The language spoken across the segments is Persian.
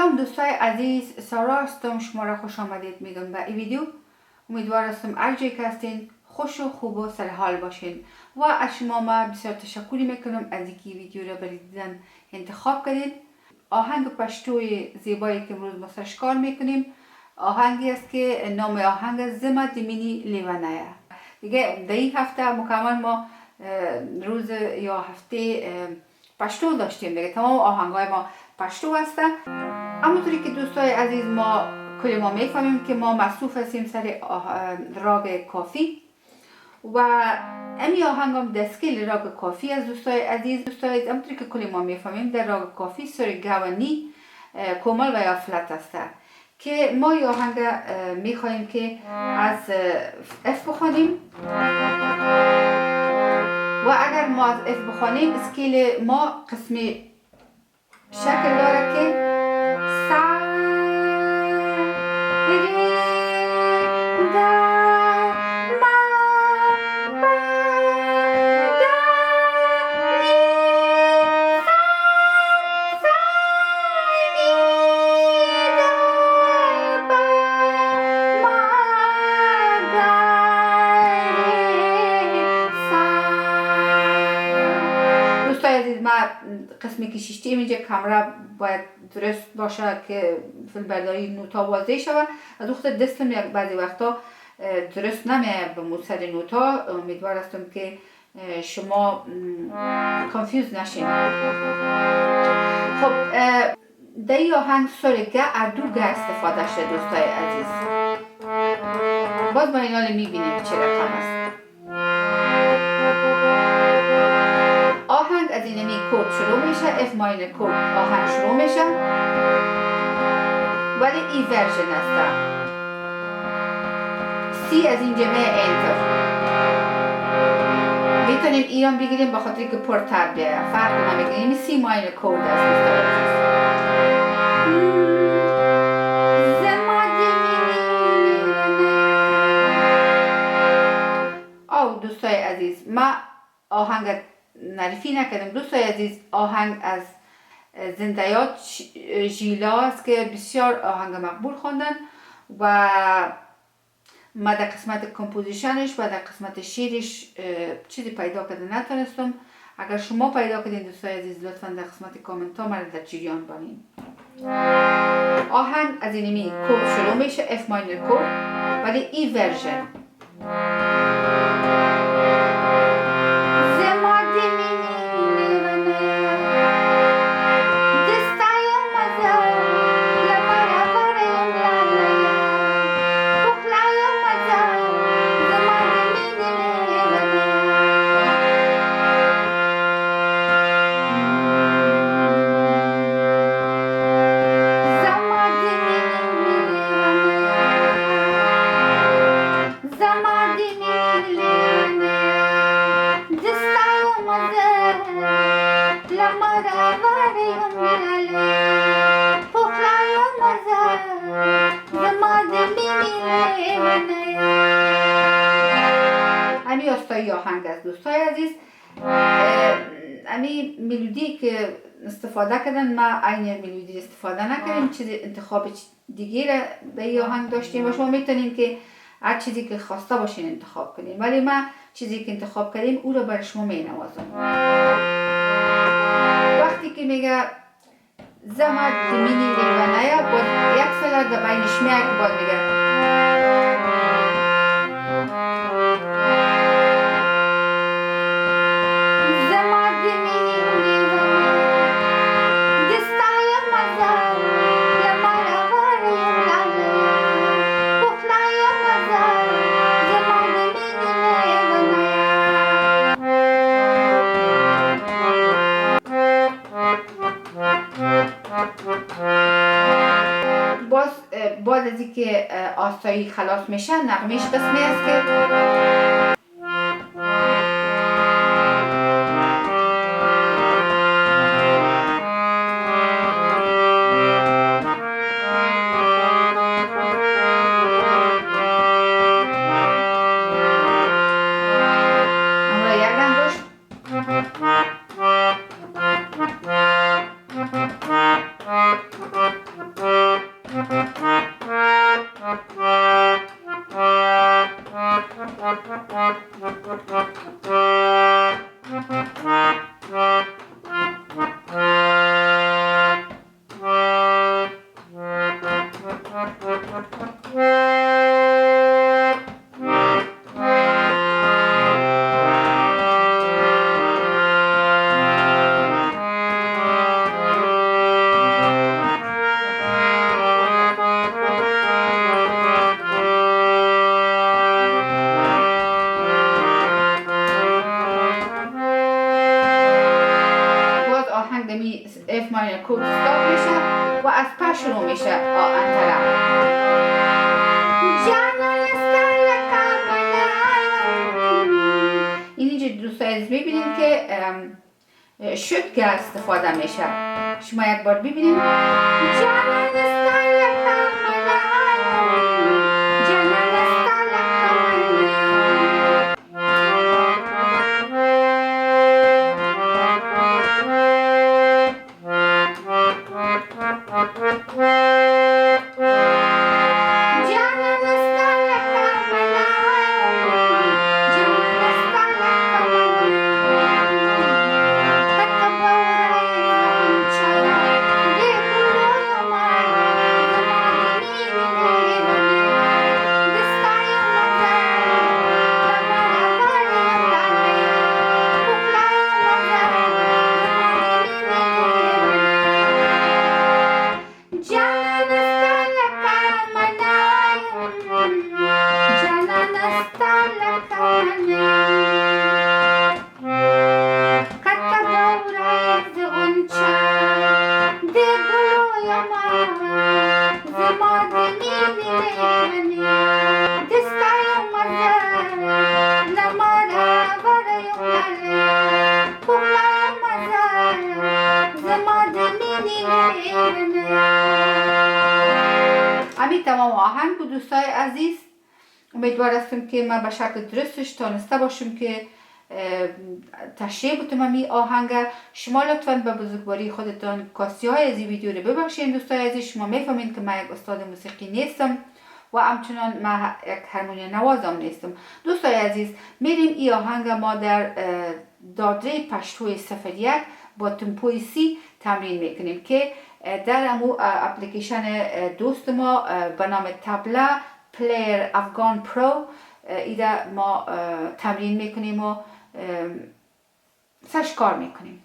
سلام دوستای عزیز، سارا هستم. شما را خوش آمدید میگم به این ویدیو. امیدوار هستم هر جایی که هستین خوش و خوب و سرحال باشین و از شما ما بسیار تشکری میکنم از اینکه ویدیو را برای دیدن انتخاب کردید. آهنگ پشتوی زیبایی که امروز ما سرش کار میکنیم آهنگی است که نام آهنگ زما دا مینی لیوانایا. دیگه در این هفته مکمل ما روز یا هفته پشتو داشتیم دیگه. تمام آهنگای ما پشتو هسته. همونطوری که دوستای عزیز ما کلی ما میفهمیم که ما مصروف هستیم سر راگ کافی و امی آهنگ هم دستگیل راگ کافی از دوستای عزیز. همونطوری که کلی ما میفهمیم در راگ کافی سترگی کومه و یا فلت هسته که ما این آهنگ میخواییم که از اف بخوانیم و اگر ما از اف بخوانیم اسکیل ما قسمی شکل داره که سا ری دا ما با دا می سا می دا با ما گا ری سا. دوستای عزیز ما قسمی که شیشتیم اینجا کامرا باید درست باشه که فیلمبرداری نوتا واضح شود. از وقت دستم یک بعضی وقتا درست نمیه به موسر نوتا. امیدوار هستم که شما کانفیوز نشین. خب در این آهنگ سرگه اردوگه استفاده شده دوستای عزیز. باز ما این حال میبینیم چه رقم است. آهنگ از اینمی کورد شروع میشه، اف ماینر کورد آهنگ شروع میشه ولی ای ورژن هسته. سی از اینجا انتر میتونیم ایران بگیریم به خاطر که پرتر بیایم، فرق نمیکنه. سی ماینر کورد است. دوستای عزیز ما آهنگ نرفی نکردم. دوستای عزیز آهنگ از زندیات ژیلا است که بسیار آهنگ مقبول خوندن و ما در قسمت کمپوزیشنش و در قسمت شیرش چیزی پیدا کرده نتونستم. اگر شما پیدا کردین دوستای عزیز لطفا در قسمت کامنت ها مرا در جریان بانین. آهنگ از اینمی کورد شروع میشه، اف ماینر کورد ولی ای ورژن. امی استایی آهنگ از دوستای عزیز. امی ملودی که استفاده کردن ما این ملودی استفاده نکردیم، چیز انتخاب دیگه را به این آهنگ داشتیم و شما میتونین که هر چیزی که خواسته باشین انتخاب کنین ولی ما چیزی که انتخاب کردیم او را برای شما مینوازم. وقتی که میگه زما دا مینی لیوانایا باز یک فلر در بینش میاد که باز میگه باز از این که آستایی خلاص میشه نغمش قسمی است که همراه یک انگشت F minor chord start میشه و از پا شروع میشه انطرف. این اینجا دوستای عزیز میبینید که شوتگه استفاده میشه. شما یک بار ببینید. همین تمام آهنگ بود دوستای عزیز. امیدوار هستم که من به شکل درستش تانسته باشم که تشریح بتم همین آهنگ. شما لطفاً به بزرگواری خودتان کاستی های از این ویدیو رو ببخشید دوستای عزیز. شما میفهمید که من یک استاد موسیقی نیستم و همچنان من یک هارمونی نوازم نیستم. دوستای عزیز میریم این آهنگ ما در دادره پشتوی 01 با تمپوی سی تمرین میکنیم که در امو اپلیکیشن دوست ما به نام تابلا پلیر افغان پرو ایده ما تمرین میکنیم و سرش کار میکنیم.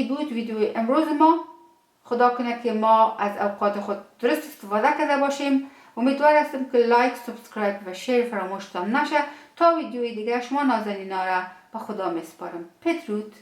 این بود ویدیو امروز ما. خدا کنه که ما از اوقات خود درست استفاده کرده باشیم. امیدوار هستم که لایک، سابسکرایب و شیر فراموشتان نشه. تا ویدیوی دیگه شما نازنینا را به خدا میسپارم. بدرود.